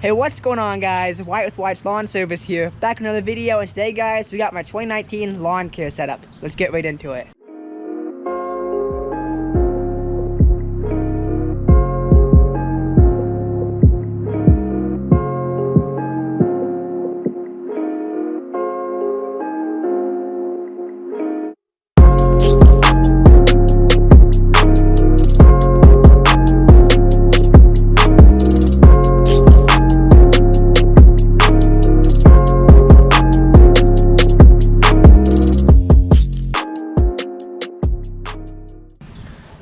Hey, what's going on, guys? White with White's Lawn Service here, back with another video, and today, guys, we got my 2019 lawn care setup. Let's get right into it.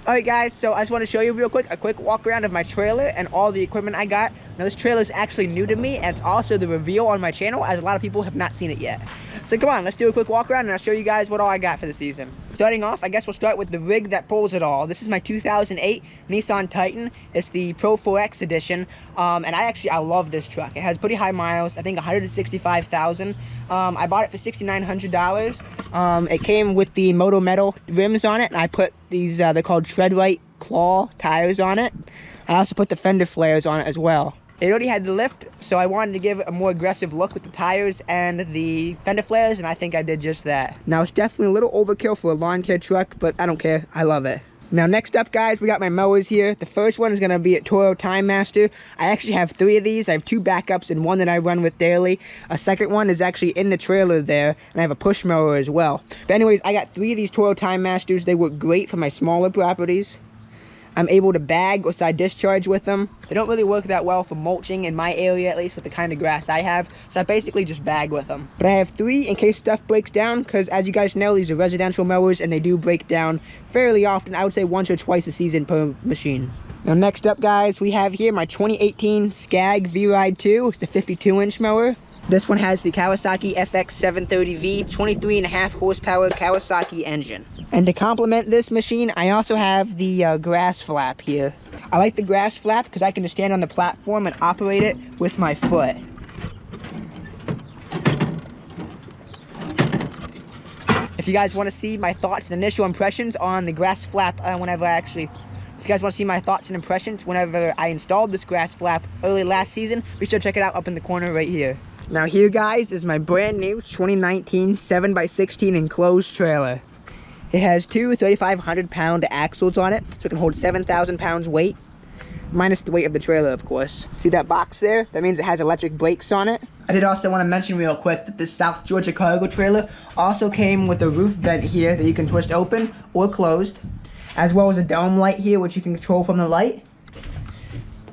Alright guys, so I just want to show you real quick a quick walk around of my trailer and all the equipment I got. Now this trailer is actually new to me, and it's also the reveal on my channel, as a lot of people have not seen it yet. So come on, let's do a quick walk around and I'll show you guys what all I got for the season. Starting off, I guess we'll start with the rig that pulls it all. This is my 2008 Nissan Titan. It's the Pro 4X edition, and I love this truck. It has pretty high miles, I think 165,000. I bought it for $6,900. It came with the Moto Metal rims on it, and I put these, they're called Tread Right Claw tires on it. I also put the fender flares on it as well. It already had the lift, so I wanted to give it a more aggressive look with the tires and the fender flares, and I think I did just that. Now, it's definitely a little overkill for a lawn care truck, but I don't care. I love it. Now, next up, guys, we got my mowers here. The first one is going to be a Toro Timemaster. I actually have 3 of these. I have 2 backups and 1 that I run with daily. A second one is actually in the trailer there, and I have a push mower as well. But anyways, I got 3 of these Toro Timemasters. They work great for my smaller properties. I'm able to bag or side discharge with them. They don't really work that well for mulching in my area, at least with the kind of grass I have, so I basically just bag with them. But I have 3 in case stuff breaks down, because as you guys know, these are residential mowers and they do break down fairly often. I would say once or twice a season per machine. Now next up, guys, we have here my 2018 Scag Vride II. It's the 52-inch mower. This one has the Kawasaki FX730V 23.5 horsepower Kawasaki engine. And to complement this machine, I also have the grass flap here. I like the grass flap because I can just stand on the platform and operate it with my foot. If you guys want to see my thoughts and initial impressions on the grass flap, if you guys want to see my thoughts and impressions whenever I installed this grass flap early last season, be sure to check it out up in the corner right here. Now here, guys, is my brand new 2019 7x16 enclosed trailer. It has 2 3,500-pound axles on it, so it can hold 7,000 pounds weight, minus the weight of the trailer, of course. See that box there? That means it has electric brakes on it. I did also want to mention real quick that this South Georgia cargo trailer also came with a roof vent here that you can twist open or closed, as well as a dome light here, which you can control from the light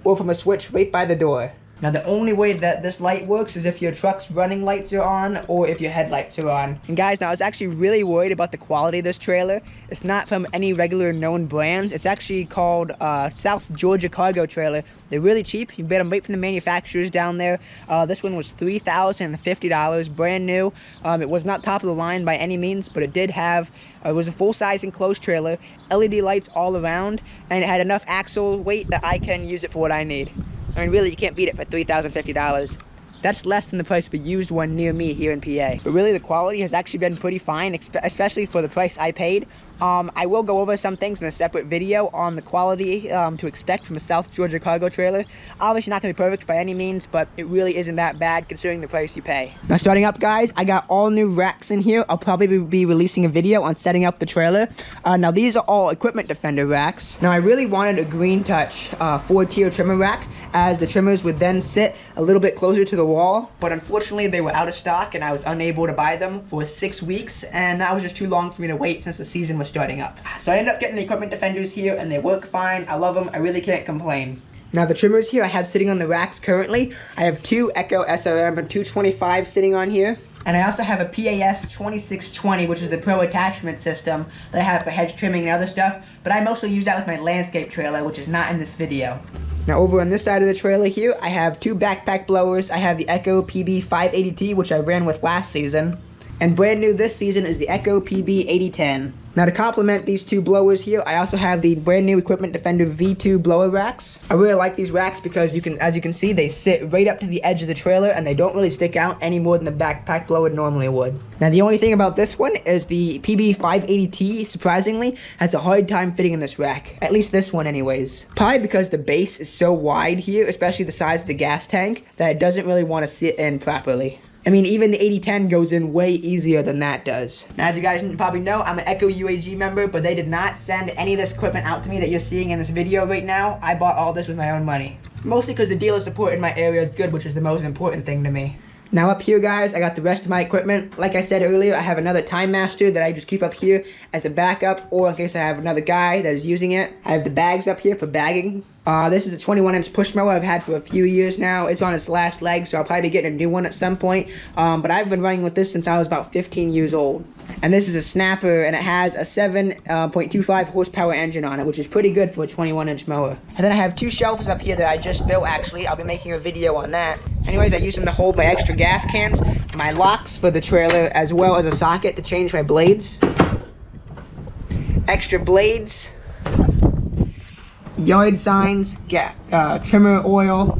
or from a switch right by the door. Now, the only way that this light works is if your truck's running lights are on or if your headlights are on. And guys, now I was actually really worried about the quality of this trailer. It's not from any regular known brands. It's actually called South Georgia Cargo Trailer. They're really cheap. You can get them right from the manufacturers down there. This one was $3,050, brand new. It was not top of the line by any means, but it did have, it was a full-size enclosed trailer, LED lights all around, and it had enough axle weight that I can use it for what I need. I mean, really, you can't beat it for $3,050. That's less than the price for a used one near me here in PA. But really, the quality has actually been pretty fine, especially for the price I paid. I will go over some things in a separate video on the quality to expect from a South Georgia cargo trailer. Obviously not going to be perfect by any means, but it really isn't that bad considering the price you pay. Now starting up, guys, I got all new racks in here. I'll probably be releasing a video on setting up the trailer. Now these are all equipment defender racks. Now I really wanted a green touch 4-tier trimmer rack, as the trimmers would then sit a little bit closer to the wall, but unfortunately they were out of stock and I was unable to buy them for 6 weeks, and that was just too long for me to wait since the season was starting up. So I ended up getting the equipment defenders here, and they work fine. I love them. I really can't complain. Now the trimmers here I have sitting on the racks currently. I have 2 Echo SRM 225 sitting on here. And I also have a PAS 2620, which is the pro attachment system that I have for hedge trimming and other stuff. But I mostly use that with my landscape trailer, which is not in this video. Now over on this side of the trailer here, I have 2 backpack blowers. I have the Echo PB 580T, which I ran with last season. And brand new this season is the Echo PB 8010. Now to complement these two blowers here, I also have the brand new Equipment Defender V2 blower racks. I really like these racks because as you can see, they sit right up to the edge of the trailer and they don't really stick out any more than the backpack blower normally would. Now the only thing about this one is the PB 580T, surprisingly, has a hard time fitting in this rack. At least this one anyways. Probably because the base is so wide here, especially the size of the gas tank, that it doesn't really want to sit in properly. I mean, even the 8010 goes in way easier than that does. Now, as you guys probably know, I'm an Echo UAG member, but they did not send any of this equipment out to me that you're seeing in this video right now. I bought all this with my own money. Mostly because the dealer support in my area is good, which is the most important thing to me. Now up here, guys, I got the rest of my equipment. Like I said earlier, I have another Timemaster that I just keep up here as a backup, or in case I have another guy that is using it. I have the bags up here for bagging. This is a 21-inch push mower I've had for a few years now. It's on its last leg, so I'll probably be getting a new one at some point. But I've been running with this since I was about 15 years old. And this is a snapper, and it has a 7.25 horsepower engine on it, which is pretty good for a 21-inch mower. And then I have two shelves up here that I just built, actually. I'll be making a video on that. Anyways, I use them to hold my extra gas cans, my locks for the trailer, as well as a socket to change my blades. Extra blades. Yard signs, trimmer oil,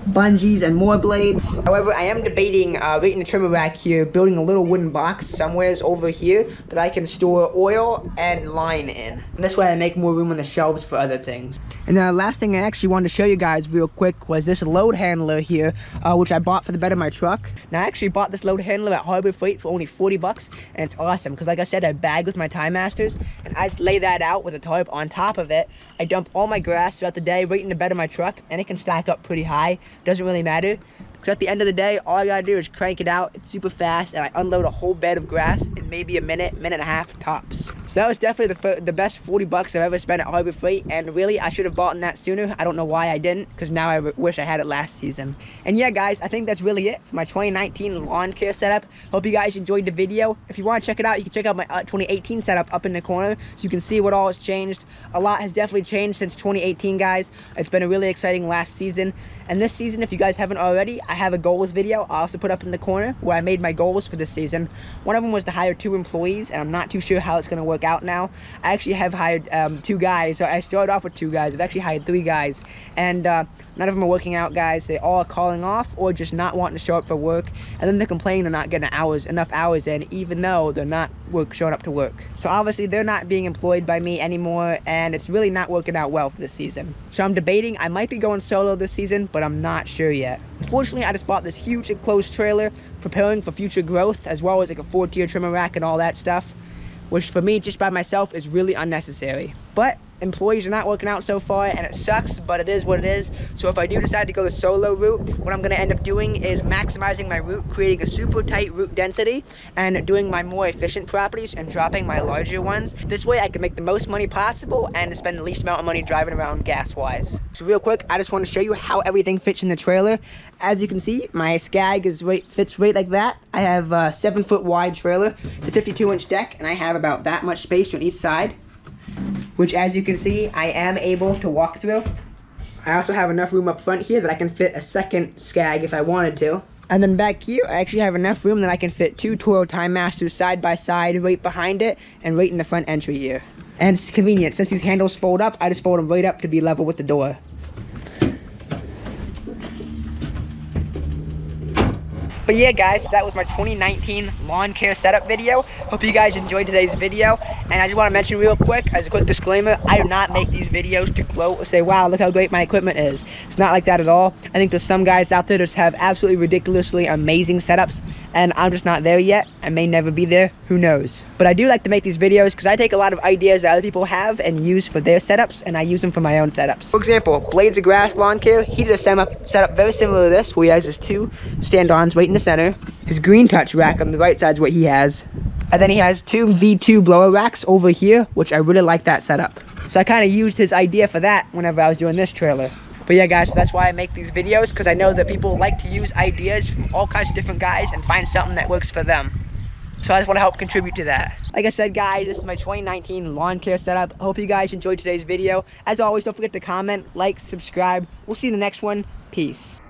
bungees, and more blades. However, I am debating right in the trimmer rack here, building a little wooden box somewheres over here that I can store oil and line in. And this way I make more room on the shelves for other things. And the last thing I actually wanted to show you guys real quick was this load handler here, which I bought for the bed of my truck. Now I actually bought this load handler at Harbor Freight for only 40 bucks, and it's awesome because, like I said, I bag with my Timemasters, and I just lay that out with a tarp on top of it. I dump all my grass throughout the day right in the bed of my truck, and it can stack up pretty high. Doesn't really matter, because at the end of the day, all I gotta do is crank it out. It's super fast, and I unload a whole bed of grass in maybe a minute and a half tops. So that was definitely the best 40 bucks I've ever spent at Harbor Freight, and really, I should have bought that sooner. I don't know why I didn't, because now I wish I had it last season. And yeah, guys, I think that's really it for my 2019 lawn care setup. Hope you guys enjoyed the video. If you want to check it out, you can check out my 2018 setup up in the corner, so you can see what all has changed. A lot has definitely changed since 2018, guys. It's been a really exciting last season. And this season, if you guys haven't already, I have a goals video I also put up in the corner where I made my goals for this season. One of them was to hire 2 employees, and I'm not too sure how it's going to work out now. I actually have hired 2 guys, so I started off with 2 guys. I've actually hired 3 guys, and none of them are working out, guys. They all are calling off or just not wanting to show up for work, and then they're complaining they're not getting enough hours in, even though they're not showing up to work. So obviously they're not being employed by me anymore, and it's really not working out well for this season. So I'm debating I might be going solo this season, but I'm not sure yet. Unfortunately, I just bought this huge enclosed trailer, preparing for future growth, as well as like a 4-tier trimmer rack and all that stuff, which for me, just by myself, is really unnecessary. But employees are not working out so far, and it sucks, but it is what it is. So if I do decide to go the solo route, what I'm going to end up doing is maximizing my route, creating a super tight route density, and doing my more efficient properties and dropping my larger ones. This way I can make the most money possible and spend the least amount of money driving around gas-wise. So real quick, I just want to show you how everything fits in the trailer. As you can see, my Scag fits right like that. I have a 7-foot wide trailer. It's a 52-inch deck, and I have about that much space on each side, which, as you can see, I am able to walk through. I also have enough room up front here that I can fit a second Scag if I wanted to. And then back here, I actually have enough room that I can fit 2 Toro Timemasters side by side right behind it and right in the front entry here. And it's convenient. Since these handles fold up, I just fold them right up to be level with the door. But yeah, guys, that was my 2019 lawn care setup video. Hope you guys enjoyed today's video. And I just want to mention real quick, as a quick disclaimer, I do not make these videos to gloat or say, wow, look how great my equipment is. It's not like that at all. I think there's some guys out there that just have absolutely ridiculously amazing setups, and I'm just not there yet. I may never be there, who knows. But I do like to make these videos because I take a lot of ideas that other people have and use for their setups, and I use them for my own setups. For example, Blades of Grass Lawn Care, he did a setup very similar to this, where he has his 2 stand-ons right in the center. His green touch rack on the right side is what he has. And then he has 2 V2 blower racks over here, which I really like that setup. So I kind of used his idea for that whenever I was doing this trailer. But yeah, guys, so that's why I make these videos, because I know that people like to use ideas from all kinds of different guys and find something that works for them. So I just want to help contribute to that. Like I said, guys, this is my 2019 lawn care setup. I hope you guys enjoyed today's video. As always, don't forget to comment, like, subscribe. We'll see you in the next one. Peace.